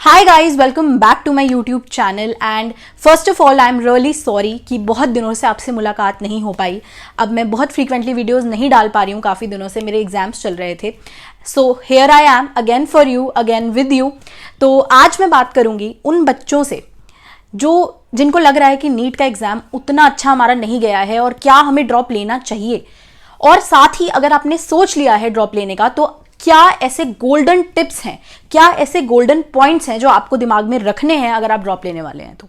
Hi guys, welcome back to my YouTube channel and first of all I am really sorry कि बहुत दिनों से आपसे मुलाकात नहीं हो पाई। अब मैं बहुत फ्रीक्वेंटली वीडियोस नहीं डाल पा रही हूँ, काफ़ी दिनों से मेरे एग्जाम्स चल रहे थे। So here I am again for you, again with you. तो आज मैं बात करूँगी उन बच्चों से जिनको लग रहा है कि नीट का एग्ज़ाम उतना अच्छा हमारा नहीं गया है और क्या हमें ड्रॉप लेना चाहिए, और साथ ही अगर आपने सोच लिया है ड्रॉप लेने का तो क्या ऐसे गोल्डन टिप्स हैं, क्या ऐसे गोल्डन पॉइंट्स हैं जो आपको दिमाग में रखने हैं अगर आप ड्रॉप लेने वाले हैं तो।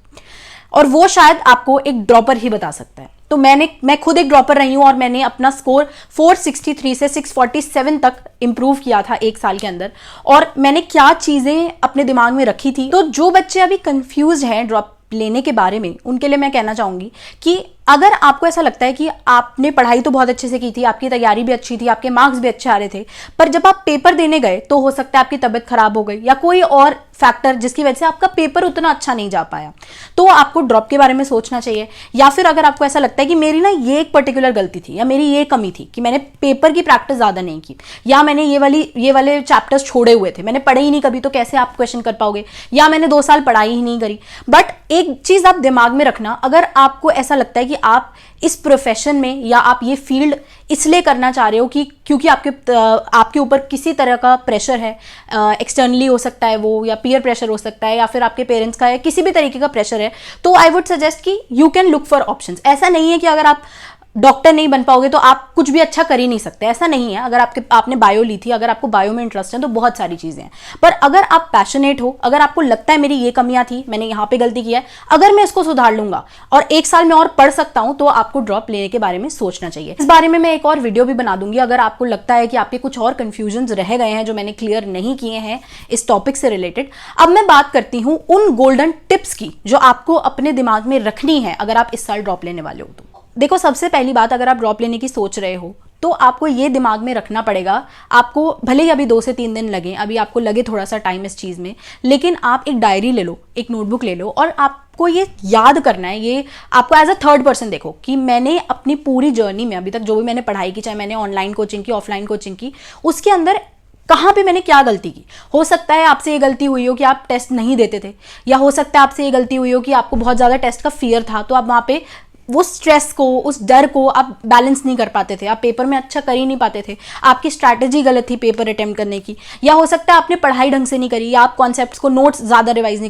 और वो शायद आपको एक ड्रॉपर ही बता सकता है। तो मैं खुद एक ड्रॉपर रही हूं और मैंने अपना स्कोर 463 से 647 तक इंप्रूव किया था एक साल के अंदर। और मैंने क्या चीजें अपने दिमाग में रखी थी, तो जो बच्चे अभी कंफ्यूज हैं ड्रॉप लेने के बारे में, उनके लिए मैं कहना चाहूंगी कि अगर आपको ऐसा लगता है कि आपने पढ़ाई तो बहुत अच्छे से की थी, आपकी तैयारी भी अच्छी थी, आपके मार्क्स भी अच्छे आ रहे थे, पर जब आप पेपर देने गए तो हो सकता है आपकी तबीयत खराब हो गई या कोई और फैक्टर जिसकी वजह से आपका पेपर उतना अच्छा नहीं जा पाया, तो आपको ड्रॉप के बारे में सोचना चाहिए। या फिर अगर आपको ऐसा लगता है कि मेरी ना ये एक पर्टिकुलर गलती थी या मेरी ये कमी थी कि मैंने पेपर की प्रैक्टिस ज्यादा नहीं की, या मैंने ये वाले चैप्टर्स छोड़े हुए थे, मैंने पढ़े ही नहीं कभी, तो कैसे आप क्वेश्चन कर पाओगे, या मैंने 2 साल पढ़ाई ही नहीं करी। बट एक चीज आप दिमाग में रखना, अगर आपको ऐसा लगता है कि आप इस प्रोफेशन में या आप ये फील्ड इसलिए करना चाह रहे हो कि क्योंकि आपके ऊपर किसी तरह का प्रेशर है, एक्सटर्नली हो सकता है वो, या पीयर प्रेशर हो सकता है, या फिर आपके पेरेंट्स का है, किसी भी तरीके का प्रेशर है, तो आई वुड सजेस्ट कि you can look for options. ऐसा नहीं है कि अगर आप डॉक्टर नहीं बन पाओगे तो आप कुछ भी अच्छा कर ही नहीं सकते, ऐसा नहीं है। अगर आपने बायो ली थी, अगर आपको बायो में इंटरेस्ट है तो बहुत सारी चीजें हैं। पर अगर आप पैशनेट हो, अगर आपको लगता है मेरी ये कमियां थी, मैंने यहाँ पे गलती किया है, अगर मैं इसको सुधार लूंगा और 1 साल में और पढ़ सकता हूं, तो आपको ड्रॉप लेने के बारे में सोचना चाहिए। इस बारे में मैं एक और वीडियो भी बना दूंगी अगर आपको लगता है कि आपके कुछ और कंफ्यूजन रह गए हैं जो मैंने क्लियर नहीं किए हैं इस टॉपिक से रिलेटेड। अब मैं बात करती हूं उन गोल्डन टिप्स की जो आपको अपने दिमाग में रखनी है अगर आप इस साल ड्रॉप लेने वाले हो तो। देखो, सबसे पहली बात, अगर आप ड्रॉप लेने की सोच रहे हो तो आपको ये दिमाग में रखना पड़ेगा, आपको भले ही अभी 2 से 3 दिन लगे, अभी आपको लगे थोड़ा सा टाइम इस चीज़ में, लेकिन आप एक डायरी ले लो, एक नोटबुक ले लो, और आपको ये याद करना है, ये आपको एज अ थर्ड पर्सन देखो कि मैंने अपनी पूरी जर्नी में अभी तक जो भी मैंने पढ़ाई की, चाहे मैंने ऑनलाइन कोचिंग की, ऑफलाइन कोचिंग की, उसके अंदर कहाँ पे मैंने क्या गलती की। हो सकता है आपसे ये गलती हुई हो कि आप टेस्ट नहीं देते थे, या हो सकता है आपसे ये गलती हुई हो कि आपको बहुत ज़्यादा टेस्ट का फियर था, तो आप वहाँ पे वो स्ट्रेस को, उस डर को आप बैलेंस नहीं कर पाते थे, आप पेपर में अच्छा कर ही नहीं पाते थे, आपकी स्ट्रैटेजी गलत थी पेपर अटेम्प्ट करने की, या हो सकता है आपने पढ़ाई ढंग से नहीं करी, या आप कॉन्सेप्ट्स को नोट्स ज़्यादा रिवाइज नहीं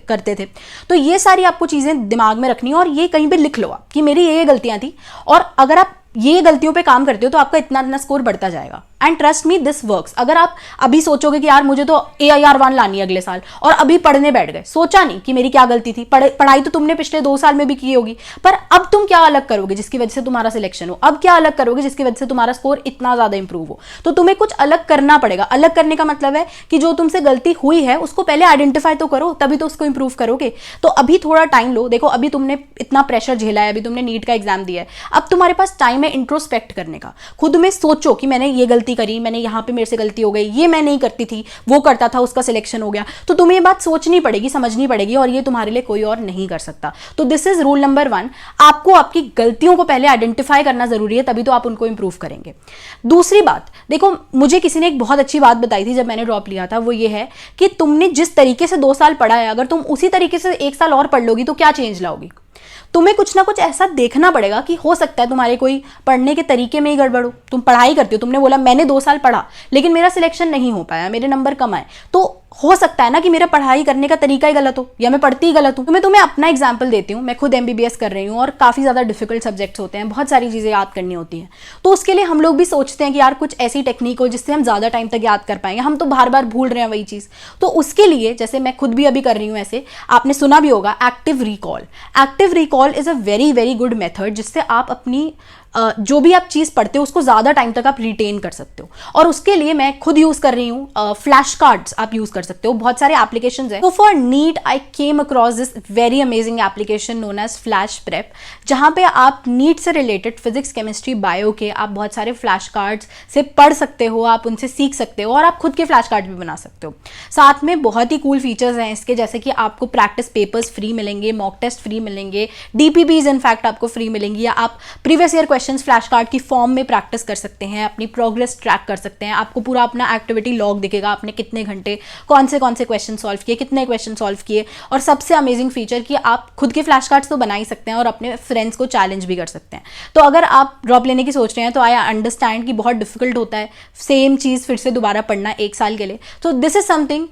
करते थे। तो ये सारी आपको चीज़ें दिमाग में रखनी है और ये कहीं पे लिख लो आप कि मेरी ये गलतियाँ थी, और अगर आप ये गलतियों पे काम करते हो तो आपका इतना स्कोर बढ़ता जाएगा। And trust me, this works. अगर आप अभी सोचोगे कि यार मुझे तो AIR 1 लानी है अगले साल, और अभी पढ़ने बैठ गए, सोचा नहीं कि मेरी क्या गलती थी, पढ़ाई तो तुमने पिछले 2 साल में भी की होगी, पर अब तुम क्या अलग करोगे जिसकी वजह से तुम्हारा सिलेक्शन हो, अब क्या अलग करोगे जिसकी वजह से तुम्हारा स्कोर इतना ज्यादा इंप्रूव हो, तो तुम्हें कुछ अलग करना पड़ेगा। अलग करने का मतलब है कि जो तुमसे गलती हुई है उसको पहले आइडेंटिफाई तो करो, तभी तो उसको इंप्रूव करोगे। तो अभी थोड़ा टाइम लो। देखो, अभी तुमने इतना प्रेशर झेला है, अभी तुमने नीट का एग्जाम दिया है, अब तुम्हारे पास टाइम है इंट्रोस्पेक्ट करने का। खुद में सोचो कि मैंने ये गलती करी, मैंने यहाँ पे मेरे से गलती हो गई, ये मैं नहीं करती थी, वो करता था, उसका सिलेक्शन हो गया। तो तुम्हें ये बात सोचनी पड़ेगी, समझनी पड़ेगी, और ये तुम्हारे लिए कोई और नहीं कर सकता। तो दिस इज रूल नंबर 1। आपको आपकी गलतियों को पहले आइडेंटिफाई करना जरूरी है, तभी तो आप उनको इंप्रूव करेंगे। दूसरी बात, देखो, मुझे किसी ने एक बहुत अच्छी बात बताई थी जब मैंने ड्रॉप लिया था, वो ये है कि तुमने जिस तरीके से 2 साल पढ़ा है, अगर तुम उसी तरीके से 1 साल और पढ़ लोगी तो क्या चेंज लाओगी। तुम्हें कुछ ना कुछ ऐसा देखना पड़ेगा कि हो सकता है तुम्हारे कोई पढ़ने के तरीके में ही गड़बड़ हो। तुम पढ़ाई करती हो, तुमने बोला मैंने 2 साल पढ़ा लेकिन मेरा सिलेक्शन नहीं हो पाया, मेरे नंबर कम आए, तो हो सकता है ना कि मेरा पढ़ाई करने का तरीका ही गलत हो, या मैं पढ़ती ही गलत हूँ। तो मैं तुम्हें अपना एग्जाम्पल देती हूँ। मैं खुद MBBS कर रही हूँ और काफ़ी ज़्यादा डिफिकल्ट सब्जेक्ट्स होते हैं, बहुत सारी चीज़ें याद करनी होती हैं। तो उसके लिए हम लोग भी सोचते हैं कि यार कुछ ऐसी टेक्निक हो जिससे हम ज़्यादा टाइम तक याद कर पाएंगे, हम तो बार बार भूल रहे हैं वही चीज़। तो उसके लिए, जैसे मैं खुद भी अभी कर रही हूँ, ऐसे आपने सुना भी होगा active recall. Active recall is a very very good method जिससे आप अपनी जो भी आप चीज़ पढ़ते हो उसको ज़्यादा टाइम तक आप रिटेन कर सकते हो। और उसके लिए मैं खुद यूज़ कर रही हूँ फ्लैश कार्ड्स, आप यूज़ कर सकते हो, बहुत सारे एप्लीकेशंस हैं। तो for NEET I came across this very amazing application known as Flash Prep, जहाँ पे आप नीट से रिलेटेड फिजिक्स, केमिस्ट्री, बायो के आप बहुत सारे फ्लैश कार्ड्स से पढ़ सकते हो, आप उनसे सीख सकते हो, और आप खुद के फ्लैश कार्ड भी बना सकते हो। साथ में बहुत ही कूल फीचर्स हैं इसके, जैसे कि आपको प्रैक्टिस पेपर्स फ्री मिलेंगे, मॉक टेस्ट फ्री मिलेंगे, DPPs इनफैक्ट आपको फ्री मिलेंगी, या आप previous year question questions flash card की फॉर्म में प्रैक्टिस कर सकते हैं, अपनी प्रोग्रेस ट्रैक कर सकते हैं। आपको पूरा अपना एक्टिविटी लॉग दिखेगा, आपने कितने घंटे कौन से क्वेश्चन सॉल्व किए, कितने क्वेश्चन सॉल्व किए। और सबसे अमेजिंग फीचर कि आप खुद के फ्लैश कार्ड्स तो बना ही सकते हैं और अपने फ्रेंड्स को चैलेंज भी कर सकते हैं। तो अगर आप ड्रॉप लेने की सोच रहे हैं तो आई अंडरस्टैंड कि बहुत डिफिकल्ट होता है सेम चीज़ फिर से दोबारा पढ़ना 1 साल के लिए। तो this is something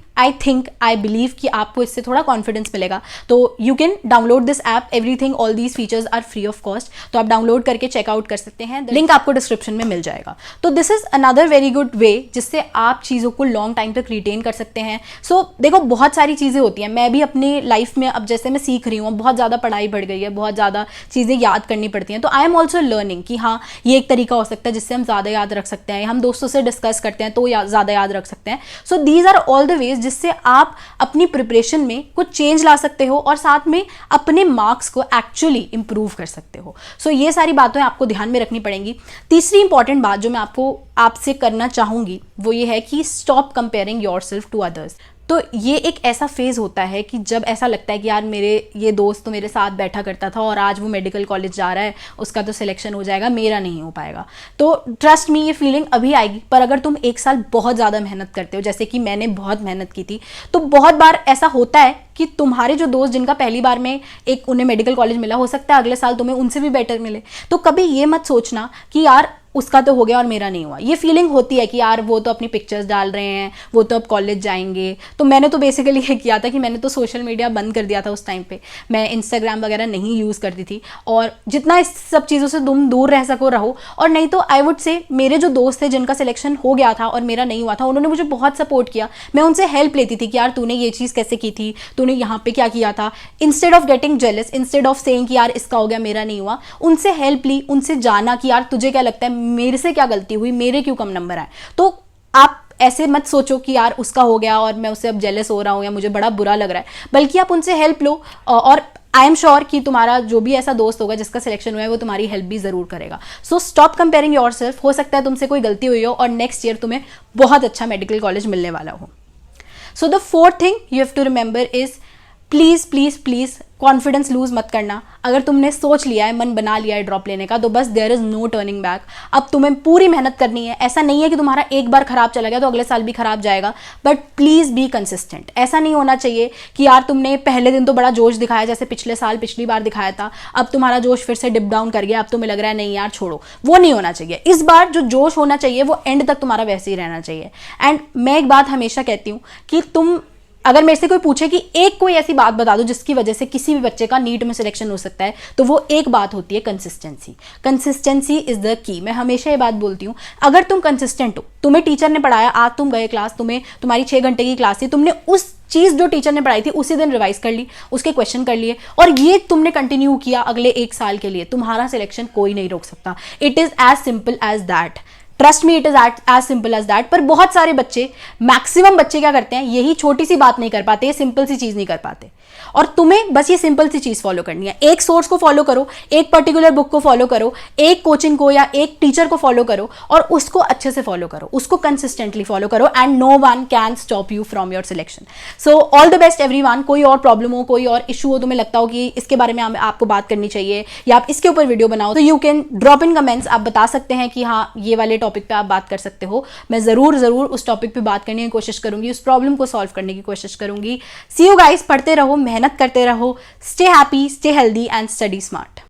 I believe कि आपको इससे थोड़ा कॉन्फिडेंस मिलेगा। तो you can download this app, everything all these features are free of cost. तो आप डाउनलोड करके चेकआउट कर सकते हैं, लिंक आपको डिस्क्रिप्शन में मिल जाएगा। तो this is another very good way जिससे आप चीज़ों को लॉन्ग टाइम तक रिटेन कर सकते हैं। सो देखो, बहुत सारी चीज़ें होती हैं। मैं भी अपनी लाइफ में अब जैसे मैं सीख रही हूँ, बहुत ज़्यादा पढ़ाई बढ़ गई है, बहुत ज़्यादा चीज़ें याद करनी पड़ती हैं। तो आई एम ऑल्सो लर्निंग कि हाँ, ये एक तरीका हो सकता है जिससे हम ज़्यादा याद रख सकते हैं। हम दोस्तों से डिस्कस करते हैं तो ज़्यादा याद रख सकते हैं। So these are all the ways जिससे आप अपनी प्रिपरेशन में कुछ चेंज ला सकते हो और साथ में अपने मार्क्स को एक्चुअली इंप्रूव कर सकते हो। सो ये सारी बातें आपको ध्यान में रखनी पड़ेंगी। तीसरी इंपॉर्टेंट बात जो मैं आपसे करना चाहूंगी वो ये है कि stop comparing yourself to others. तो ये एक ऐसा फेज़ होता है कि जब ऐसा लगता है कि यार मेरे ये दोस्त तो मेरे साथ बैठा करता था और आज वो मेडिकल कॉलेज जा रहा है, उसका तो सिलेक्शन हो जाएगा, मेरा नहीं हो पाएगा। तो ट्रस्ट मी, ये फीलिंग अभी आएगी। पर अगर तुम 1 साल बहुत ज़्यादा मेहनत करते हो, जैसे कि मैंने बहुत मेहनत की थी, तो बहुत बार ऐसा होता है कि तुम्हारे जो दोस्त जिनका पहली बार में उन्हें मेडिकल कॉलेज मिला, हो सकता है अगले साल तुम्हें उनसे भी बेटर मिले। तो कभी ये मत सोचना कि यार उसका तो हो गया और मेरा नहीं हुआ। ये फीलिंग होती है कि यार वो तो अपनी पिक्चर्स डाल रहे हैं, वो तो अब कॉलेज जाएंगे। तो मैंने तो बेसिकली ये किया था कि मैंने तो सोशल मीडिया बंद कर दिया था उस टाइम पे। मैं इंस्टाग्राम वगैरह नहीं यूज़ करती थी। और जितना इस सब चीज़ों से तुम दूर रह सको रहो। और नहीं तो आई वुड से मेरे जो दोस्त थे जिनका सिलेक्शन हो गया था और मेरा नहीं हुआ था, उन्होंने मुझे बहुत सपोर्ट किया। मैं उनसे हेल्प लेती थी कि यार तूने ये चीज़ कैसे की थी, तूने यहाँ पे क्या किया था। Instead of getting jealous, instead of saying कि यार इसका हो गया मेरा नहीं हुआ, उनसे हेल्प ली, उनसे जाना कि यार तुझे क्या लगता है मेरे से क्या गलती हुई, मेरे क्यों कम नंबर आए। तो आप ऐसे मत सोचो कि यार उसका हो गया और मैं उससे अब जेलस हो रहा हूँ या मुझे बड़ा बुरा लग रहा है, बल्कि आप उनसे हेल्प लो। और आई एम श्योर कि तुम्हारा जो भी ऐसा दोस्त होगा जिसका सिलेक्शन हुआ है वो तुम्हारी हेल्प भी जरूर करेगा। So stop comparing yourself. हो सकता है तुमसे कोई गलती हुई हो और नेक्स्ट ईयर तुम्हें बहुत अच्छा मेडिकल कॉलेज मिलने वाला हो। So the fourth thing you have to remember is please please please confidence lose मत करना। अगर तुमने सोच लिया है, मन बना लिया है ड्रॉप लेने का, तो बस there is no turning back. अब तुम्हें पूरी मेहनत करनी है। ऐसा नहीं है कि तुम्हारा एक बार खराब चला गया तो अगले साल भी खराब जाएगा, बट प्लीज़ बी कंसिस्टेंट। ऐसा नहीं होना चाहिए कि यार तुमने पहले दिन तो बड़ा जोश दिखाया जैसे पिछले साल पिछली बार दिखाया था, अब तुम्हारा जोश फिर से डिप डाउन कर गया, अब तुम्हें लग रहा है नहीं यार छोड़ो। वो नहीं होना चाहिए। इस बार जो जोश होना चाहिए वो एंड तक तुम्हारा वैसे ही रहना चाहिए। एंड मैं एक बात हमेशा कहती हूँ कि तुम अगर मेरे से कोई पूछे कि कोई ऐसी बात बता दो जिसकी वजह से किसी भी बच्चे का नीट में सिलेक्शन हो सकता है, तो वो एक बात होती है consistency. Consistency is the key. मैं हमेशा ये बात बोलती हूँ, अगर तुम कंसिस्टेंट हो, तुम्हें टीचर ने पढ़ाया, आज तुम गए क्लास, तुम्हारी 6 घंटे की क्लास थी, तुमने उस चीज़ जो टीचर ने पढ़ाई थी उसी दिन रिवाइज कर ली, उसके क्वेश्चन कर लिए और ये तुमने कंटिन्यू किया अगले 1 साल के लिए, तुम्हारा सिलेक्शन कोई नहीं रोक सकता। It is as simple as that. Trust me, it is as simple as that. पर बहुत सारे बच्चे, मैक्सिमम बच्चे क्या करते हैं, यही छोटी सी बात नहीं कर पाते, सिंपल सी चीज नहीं कर पाते। और तुम्हें बस ये सिंपल सी चीज फॉलो करनी है। एक सोर्स को फॉलो करो, एक पर्टिकुलर बुक को फॉलो करो, एक कोचिंग को या एक टीचर को फॉलो करो और उसको अच्छे से फॉलो करो, उसको कंसिस्टेंटली फॉलो करो and no one can stop you from your selection. So all the best everyone. कोई और प्रॉब्लम हो, कोई और इशू हो, तुम्हें लगता हो कि इसके बारे में आपको बात करनी चाहिए या आप इसके ऊपर वीडियो बनाओ, तो you can drop in comments. आप बता सकते हैं कि हाँ ये वाले टॉपिक पे आप बात कर सकते हो। मैं जरूर उस टॉपिक पे बात करने की कोशिश करूंगी, उस प्रॉब्लम को सॉल्व करने की कोशिश करूंगी। सी यू गाइस, पढ़ते रहो, मेहनत करते रहो, stay happy, stay healthy and study smart.